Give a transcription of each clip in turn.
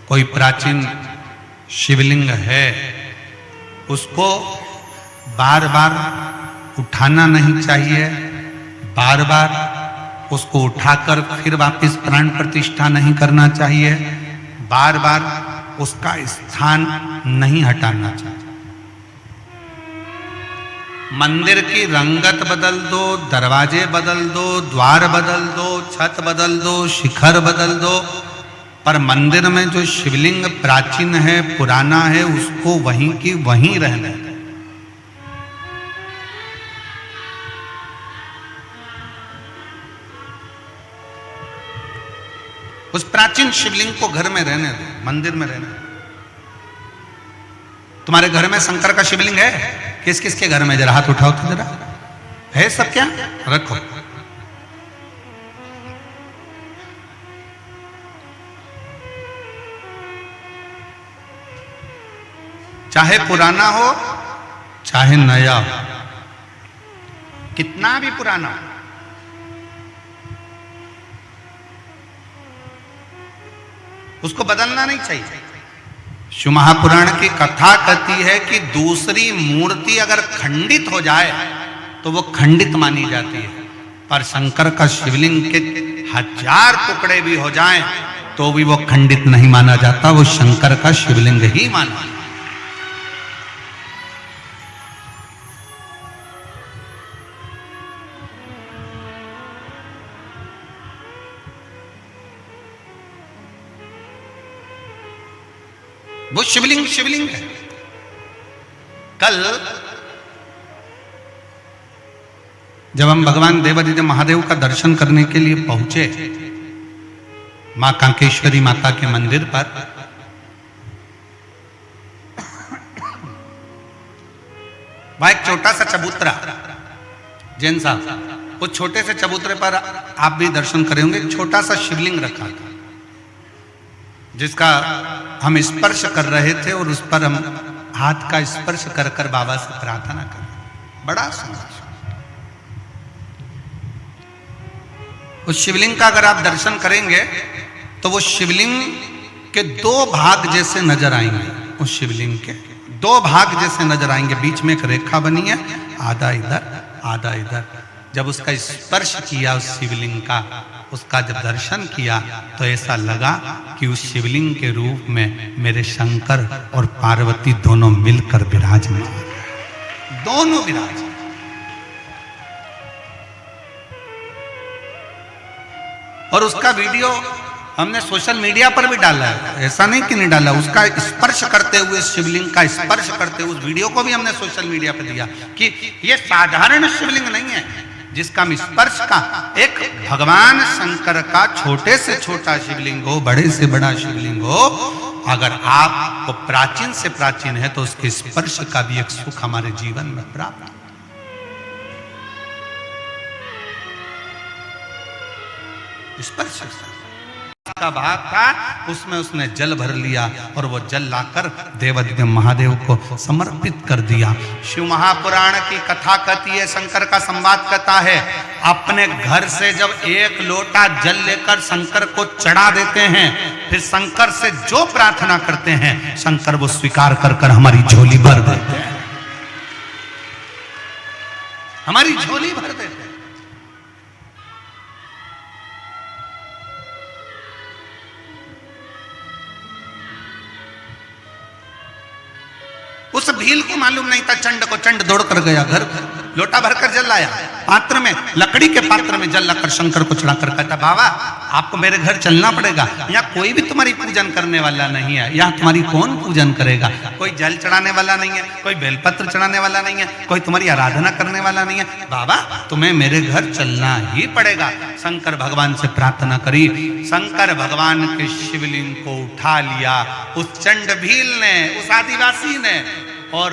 कोई प्राचीन शिवलिंग है, उसको बार बार उठाना नहीं चाहिए, बार बार उसको उठाकर फिर वापस प्राण प्रतिष्ठा नहीं करना चाहिए, बार बार उसका स्थान नहीं हटाना चाहिए। मंदिर की रंगत बदल दो, दरवाजे बदल दो, द्वार बदल दो, छत बदल दो, शिखर बदल दो, पर मंदिर में जो शिवलिंग प्राचीन है, पुराना है, उसको वहीं की वहीं रहने दो। उस प्राचीन शिवलिंग को घर में रहने दो, मंदिर में रहने दो। तुम्हारे घर में शंकर का शिवलिंग है? किस किस के घर में? जरा हाथ उठाओ तो, जरा है सब क्या? रखो। चाहे पुराना हो चाहे नया हो, कितना भी पुराना हो, उसको बदलना नहीं चाहिए। शिव महापुराण की कथा कहती है कि दूसरी मूर्ति अगर खंडित हो जाए तो वो खंडित मानी जाती है, पर शंकर का शिवलिंग के 1000 टुकड़े भी हो जाएं तो भी वो खंडित नहीं माना जाता, वो शंकर का शिवलिंग ही माना। वो शिवलिंग शिवलिंग है। कल जब हम भगवान देवादिदेव महादेव का दर्शन करने के लिए पहुंचे मां कांकेश्वरी माता के मंदिर पर, वहां एक छोटा सा चबूतरा, जैन साहब, उस छोटे से चबूतरे पर आप भी दर्शन करेंगे, छोटा सा शिवलिंग रखा था जिसका हम स्पर्श कर रहे थे और उस पर हम हाथ का स्पर्श कर कर बाबा से प्रार्थना कर रहे। बड़ा सुंदर। उस शिवलिंग का अगर आप दर्शन करेंगे तो वो शिवलिंग के 2 भाग जैसे नजर आएंगे। उस शिवलिंग के 2 भाग जैसे नजर आएंगे, बीच में एक रेखा बनी है, आधा इधर आधा इधर। जब उसका स्पर्श किया उस शिवलिंग का, उसका जब दर्शन किया तो ऐसा लगा कि उस शिवलिंग के रूप में मेरे शंकर और पार्वती दोनों मिलकर विराजमान, दोनों विराज। और उसका वीडियो हमने सोशल मीडिया पर भी डाला है, ऐसा नहीं कि नहीं डाला। उसका स्पर्श करते हुए, शिवलिंग का स्पर्श करते हुए उस वीडियो को भी हमने सोशल मीडिया पर दिया कि ये साधारण शिवलिंग नहीं है जिसका हम स्पर्श का, एक भगवान शंकर का छोटे से छोटा शिवलिंग हो, बड़े से बड़ा शिवलिंग हो, अगर आप वो प्राचीन से प्राचीन है तो उसके स्पर्श का भी एक सुख हमारे जीवन में प्राप्त। स्पर्श का भाग था, उसमें उसने जल भर लिया और वो जल लाकर देवादिदेव महादेव को समर्पित कर दिया। शिव महापुराण की कथा कहती है, शंकर का संवाद कहता है, अपने घर से जब 1 लोटा जल लेकर शंकर को चढ़ा देते हैं, फिर शंकर से जो प्रार्थना करते हैं शंकर वो स्वीकार कर कर हमारी झोली भर देते हैं, हमारी झोली भर देते हैं। उस भील को मालूम नहीं था, चंड को, चंड दौड़ कर गया घर, लोटा भरकर जल लाया, पात्र में, लकड़ी के पात्र में जल लाकर शंकर को चढ़ाकर कहता, बाबा आपको मेरे घर चलना पड़ेगा, यहाँ कोई भी तुम्हारी पूजन करने वाला नहीं है, यहाँ तुम्हारी कौन पूजन करेगा, कोई जल चढ़ाने वाला नहीं है, कोई बेलपत्र चढ़ाने वाला नहीं है, कोई तुम्हारी आराधना करने वाला नहीं है, बाबा तुम्हें मेरे घर चलना ही पड़ेगा। शंकर भगवान से प्रार्थना करी, शंकर भगवान के शिवलिंग को उठा लिया उस चंड भील ने, उस आदिवासी ने, और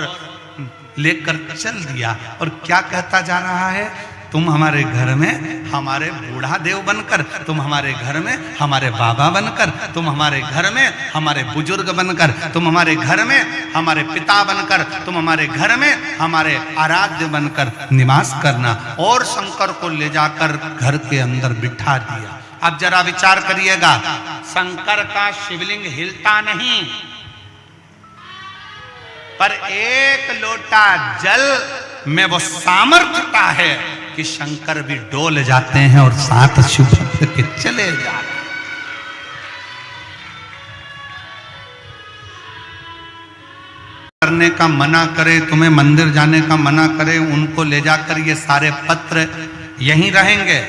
लेकर चल दिया। और क्या कहता जा रहा है, तुम हमारे घर में हमारे बूढ़ा देव बनकर, तुम हमारे घर में हमारे बाबा बनकर, तुम हमारे घर में हमारे बुजुर्ग बनकर, तुम हमारे घर में हमारे पिता बनकर, तुम हमारे घर में हमारे आराध्य बनकर निवास करना। और शंकर को ले जाकर घर के अंदर बिठा दिया अब जरा विचार करिएगा, शंकर का शिवलिंग हिलता नहीं, पर एक लोटा जल में वो सामर्थ्यता है कि शंकर भी डोल जाते हैं और साथ शिव भक्त के चले जाते हैं। करने का मना करे, तुम्हें मंदिर जाने का मना करे, उनको ले जाकर ये सारे पत्र यहीं रहेंगे।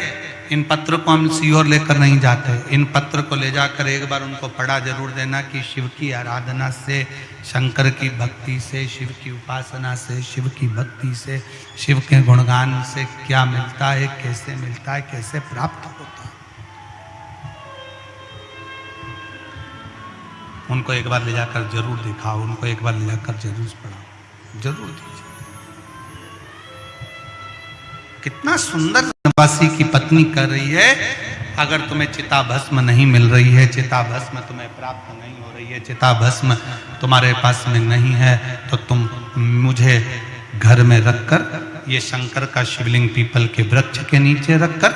इन पत्र को हम सीहोर लेकर नहीं जाते। इन पत्र को ले जाकर एक बार उनको पढ़ा जरूर देना कि शिव की आराधना से, शंकर की भक्ति से, शिव की उपासना से, शिव की भक्ति से, शिव के गुणगान से क्या मिलता है, कैसे मिलता है, कैसे प्राप्त होता है। उनको एक बार ले जाकर जरूर दिखाओ, उनको एक बार ले जाकर जरूर पढ़ाओ, जरूर दीजिए। कितना सुंदर वनवासी की पत्नी कर रही है। अगर तुम्हें चिता भस्म नहीं मिल रही है, चिता भस्म तुम्हें प्राप्त नहीं हो रही है, चिता भस्म तुम्हारे पास में नहीं है, तो तुम मुझे घर में रखकर, ये शंकर का शिवलिंग पीपल के वृक्ष के नीचे रखकर,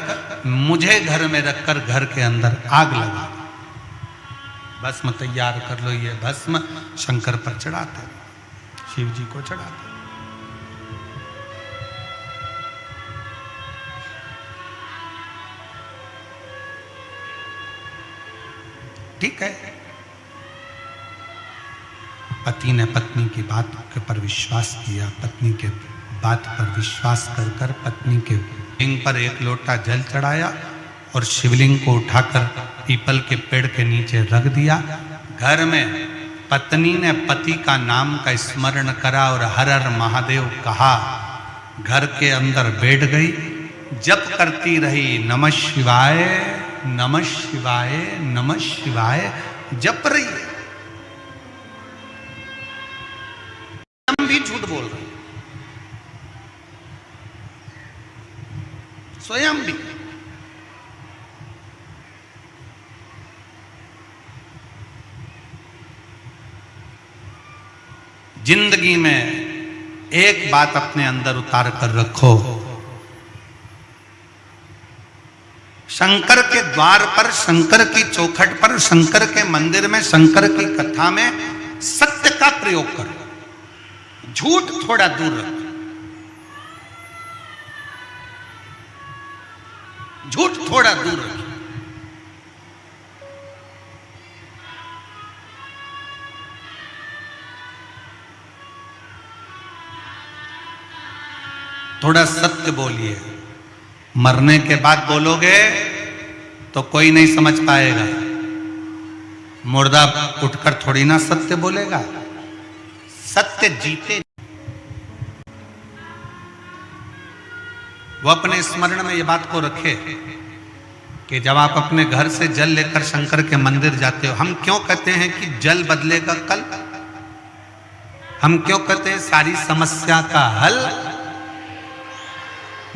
मुझे घर में रखकर घर के अंदर आग लगा दो, भस्म तैयार कर लो। ये भस्म शंकर पर चढ़ाते, शिव जी को चढ़ाते। ठीक है। पति ने पत्नी की बात पर विश्वास किया, पत्नी के बात पर विश्वास कर कर पत्नी के लिंग पर एक लोटा जल चढ़ाया और शिवलिंग को उठाकर पीपल के पेड़ के नीचे रख दिया। घर में पत्नी ने पति का नाम का स्मरण करा और हर हर महादेव कहा। घर के अंदर बैठ गई, जप करती रही, नमः शिवाय नमः शिवाय नमः शिवाय जप रही है। हम भी झूठ बोल रहे, स्वयं भी। जिंदगी में एक बात अपने अंदर उतार कर रखो, शंकर के द्वार पर, शंकर की चौखट पर, शंकर के मंदिर में, शंकर की कथा में सत्य का प्रयोग करो, झूठ थोड़ा दूर रखो। झूठ थोड़ा दूर रखो। थोड़ा सत्य बोलिए। मरने के बाद बोलोगे तो कोई नहीं समझ पाएगा। मुर्दा उठकर थोड़ी ना सत्य बोलेगा। सत्य जीते। वो अपने स्मरण में ये बात को रखे कि जब आप अपने घर से जल लेकर शंकर के मंदिर जाते हो, हम क्यों कहते हैं कि जल बदलेगा कल? हम क्यों कहते हैं सारी समस्या का हल?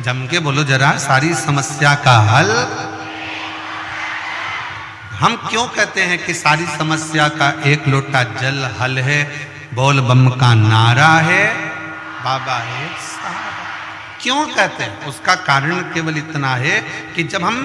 जम के बोलो जरा, सारी समस्या का हल। हम क्यों कहते हैं कि सारी समस्या का एक लोटा जल हल है? बोल बम का नारा है, बाबा है सहारा। क्यों कहते हैं? उसका कारण केवल इतना है कि जब हम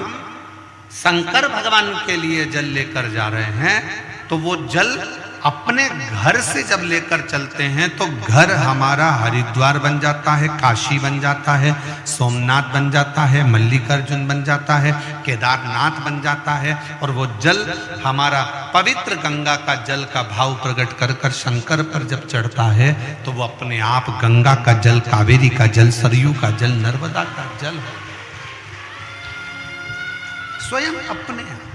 शंकर भगवान के लिए जल लेकर जा रहे हैं तो वो जल अपने घर से जब लेकर चलते हैं तो घर हमारा हरिद्वार बन जाता है, काशी बन जाता है, सोमनाथ बन जाता है, मल्लिकार्जुन बन जाता है, केदारनाथ बन जाता है। और वो जल हमारा पवित्र गंगा का जल का भाव प्रकट कर कर शंकर पर जब चढ़ता है तो वो अपने आप गंगा का जल, कावेरी का जल, सरयू का जल, नर्मदा का जल हो स्वयं अपने आप।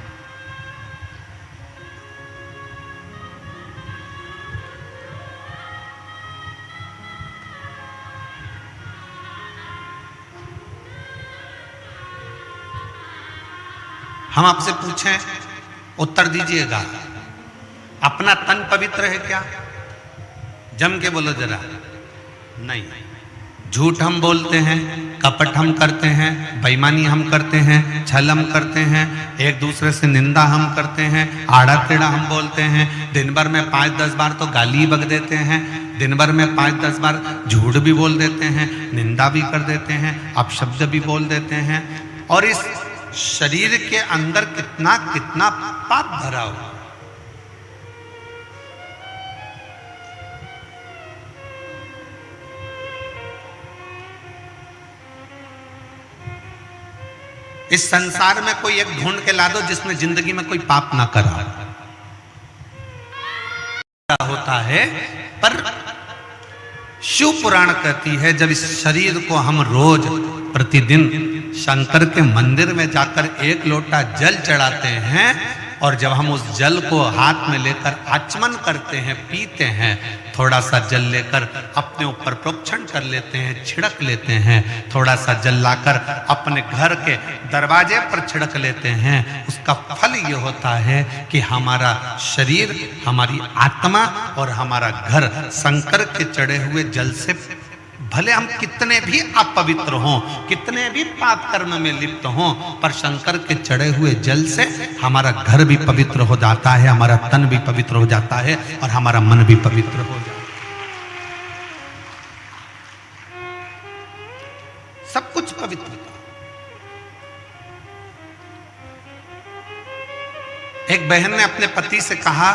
हम आपसे पूछें, उत्तर दीजिएगा, अपना तन पवित्र है क्या? जम के बोलो जरा। नहीं। झूठ हम बोलते हैं, कपट हम करते हैं, बेईमानी हम करते हैं, छल हम करते हैं, एक दूसरे से निंदा हम करते हैं, आड़ा टेढ़ा हम बोलते हैं, दिन भर में 5-10 बार तो गाली बक देते हैं, दिन भर में 5-10 बार झूठ भी बोल देते हैं, निंदा भी कर देते हैं, अपशब्द भी बोल देते हैं। और इस शरीर के अंदर कितना कितना पाप भरा हुआ। इस संसार में कोई एक ढूंढ के ला दो जिसने जिंदगी में कोई पाप ना करा होता है। पर शिव पुराण कहती है जब इस शरीर को हम रोज प्रतिदिन शंकर के मंदिर में जाकर एक लोटा जल चढ़ाते हैं और जब हम उस जल को हाथ में लेकर आचमन करते हैं, पीते हैं, थोड़ा सा जल लेकर अपने ऊपर प्रोक्षण कर लेते हैं, छिड़क लेते हैं, थोड़ा सा जल लाकर अपने घर के दरवाजे पर छिड़क लेते हैं, उसका फल ये होता है कि हमारा शरीर, हमारी आत्मा और हमारा घर शंकर के चढ़े हुए जल से, भले हम कितने भी अपवित्र हों, कितने भी पाप कर्म में लिप्त हों, पर शंकर के चढ़े हुए जल से हमारा घर भी पवित्र हो जाता है, हमारा तन भी पवित्र हो जाता है और हमारा मन भी पवित्र हो जाता है। सब कुछ पवित्र। एक बहन ने अपने पति से कहा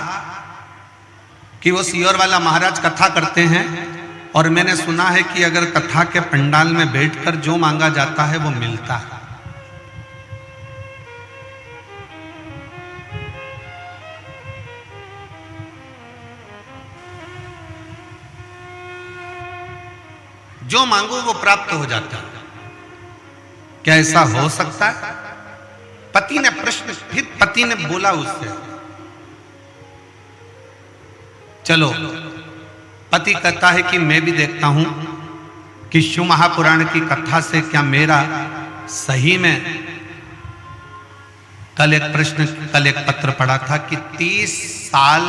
कि वो सियोर वाला महाराज कथा करते हैं और मैंने सुना है कि अगर कथा के पंडाल में बैठकर जो मांगा जाता है वो मिलता है। जो मांगो वो प्राप्त हो जाता है। क्या ऐसा हो सकता है? पति ने प्रश्न, फिर पति ने बोला उससे, चलो। पति कहता है कि मैं भी देखता हूं कि शिव महापुराण की कथा से क्या मेरा सही में, कल एक पत्र पढ़ा था कि 30 साल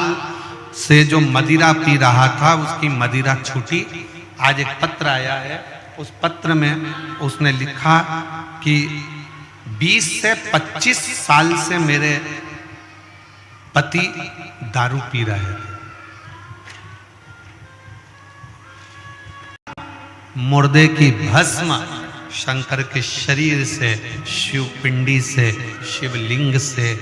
से जो मदिरा पी रहा था उसकी मदिरा छूटी। आज एक पत्र आया है, उस पत्र में उसने लिखा कि 20 से 25 साल से मेरे पति दारू पी रहे थे। मुर्दे की भस्म शंकर के शरीर से, शिव पिंडी से, शिवलिंग से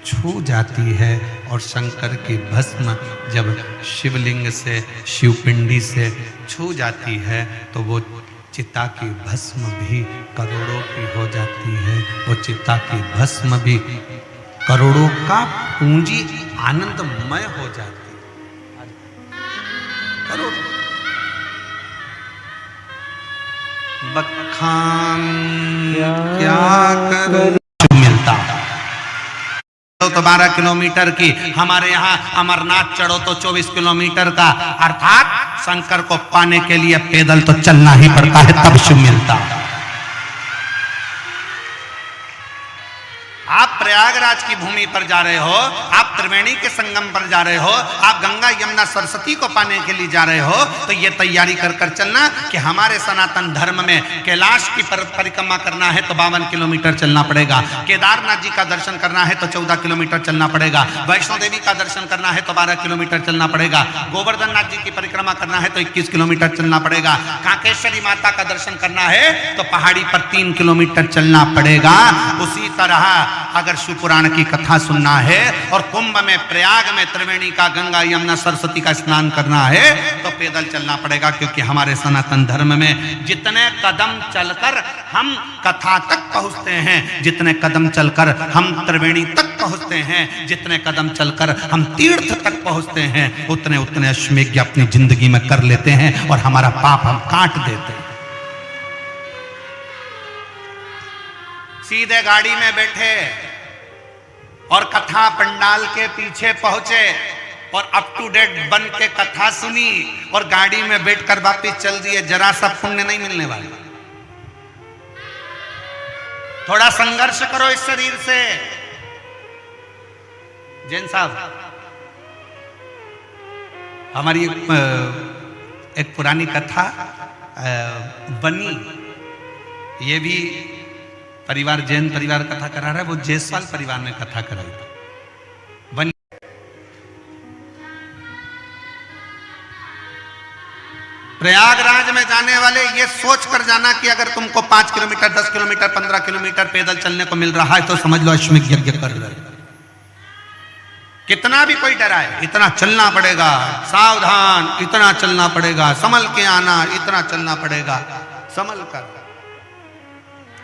छू जाती है और शंकर की भस्म जब शिवलिंग से, शिव पिंडी से छू जाती है तो वो चिता की भस्म भी करोड़ों की हो जाती है। वो चिता की भस्म भी करोड़ों का पूंजी आनंदमय हो जाती है। करोड़ों बखान क्या करूं मिलता तो 12 किलोमीटर की, हमारे यहाँ अमरनाथ चढ़ो तो 24 किलोमीटर का, अर्थात शंकर को पाने के लिए पैदल तो चलना ही पड़ता है, तब शिव मिलता। आप प्रयागराज की भूमि पर जा रहे हो, आप त्रिवेणी के संगम पर जा रहे हो, आप गंगा यमुना सरस्वती को पाने के लिए जा रहे हो, तो ये तैयारी कर कर चलना कि हमारे सनातन धर्म में कैलाश की परिक्रमा करना है तो 52 किलोमीटर चलना पड़ेगा, केदारनाथ जी का दर्शन करना है तो 14 किलोमीटर चलना पड़ेगा, वैष्णो देवी का दर्शन करना है तो 12 किलोमीटर चलना पड़ेगा, गोवर्धन नाथ जी की परिक्रमा करना है तो 21 किलोमीटर चलना पड़ेगा, कांकेश्वरी माता का दर्शन करना है तो पहाड़ी पर 3 किलोमीटर चलना पड़ेगा। उसी तरह अगर शिव पुराण की कथा सुनना है और कुंभ में, प्रयाग में, त्रिवेणी का, गंगा यमुना सरस्वती का स्नान करना है तो पैदल चलना पड़ेगा, क्योंकि हमारे सनातन धर्म में जितने कदम चलकर हम कथा तक पहुंचते हैं, जितने कदम चलकर हम त्रिवेणी तक पहुंचते हैं, जितने कदम चलकर हम तीर्थ तक पहुंचते हैं, उतने उतने अश्वमेध अपनी जिंदगी में कर लेते हैं और हमारा पाप हम काट देते हैं। सीधे गाड़ी में बैठे और कथा पंडाल के पीछे पहुंचे और अप टू डेट बन के कथा सुनी और गाड़ी में बैठकर वापिस चल दिए, जरा सा पुण्य नहीं मिलने वाला। थोड़ा संघर्ष करो इस शरीर से। जैन साहब, हमारी एक पुरानी कथा बनी, ये भी परिवार, जैन परिवार कथा करा रहा है, वो जायसवाल परिवार ने कथा कराई थी। प्रयागराज में जाने वाले ये सोच कर जाना कि अगर तुमको 5 किलोमीटर 10 किलोमीटर 15 किलोमीटर पैदल चलने को मिल रहा है तो समझ लो अश्वमेध यज्ञ कर रहे हो। कितना भी कोई डराए, इतना चलना पड़ेगा, सावधान, इतना चलना पड़ेगा, संभल के आना, इतना चलना पड़ेगा, संभल कर।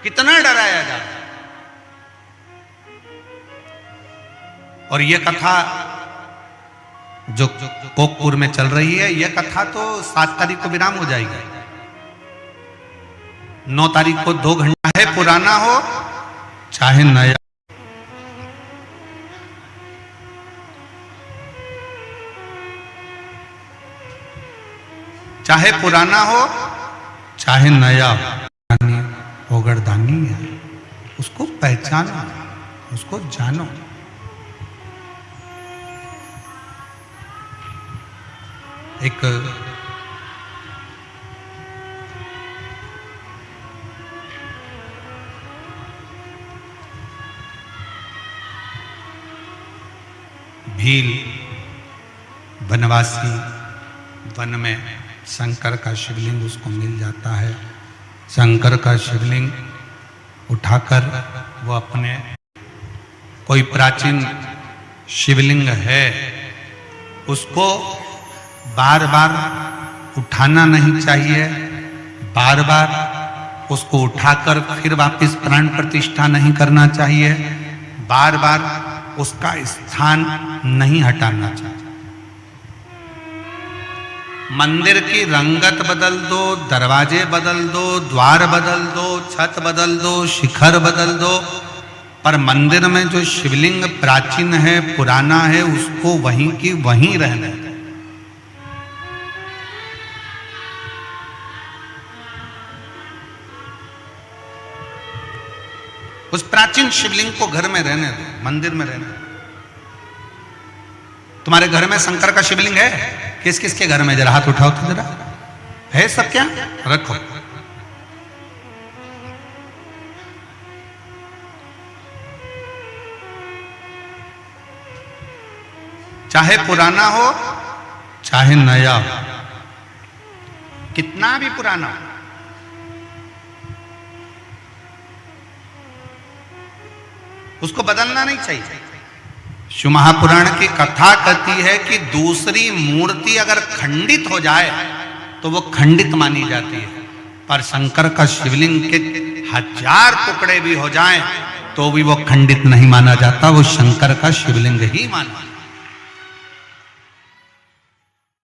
कितना डराया जाए। और ये कथा जो कोकपुर में चल रही है, यह कथा तो 7 तारीख को विराम हो जाएगी। 9 तारीख को 2 घंटा है, पुराना हो चाहे नया। चाहे पुराना हो चाहे नया, ओगरदानी है, उसको पहचानो, उसको जानो। एक भील वनवासी वन में शंकर का शिवलिंग उसको मिल जाता है। शंकर का शिवलिंग उठाकर वो अपने, कोई प्राचीन शिवलिंग है उसको बार बार उठाना नहीं चाहिए, बार बार उसको उठाकर फिर वापस प्राण प्रतिष्ठा नहीं करना चाहिए, बार बार उसका स्थान नहीं हटाना चाहिए। मंदिर की रंगत बदल दो, दरवाजे बदल दो, द्वार बदल दो, छत बदल दो, शिखर बदल दो, पर मंदिर में जो शिवलिंग प्राचीन है, पुराना है, उसको वहीं की वहीं रहने दो। उस प्राचीन शिवलिंग को घर में रहने दो, मंदिर में रहने दो। तुम्हारे घर में शंकर का शिवलिंग है? किस किस के घर में? जरा हाथ उठाओ तो, जरा है सब क्या? रखो। चाहे पुराना हो चाहे नया हो, कितना भी पुराना हो, उसको बदलना नहीं चाहिए। शिव महापुराण की कथा कहती है कि दूसरी मूर्ति अगर खंडित हो जाए तो वो खंडित मानी जाती है, पर शंकर का शिवलिंग के 1000 टुकड़े भी हो जाएं तो भी वो खंडित नहीं माना जाता, वो शंकर का शिवलिंग ही माना।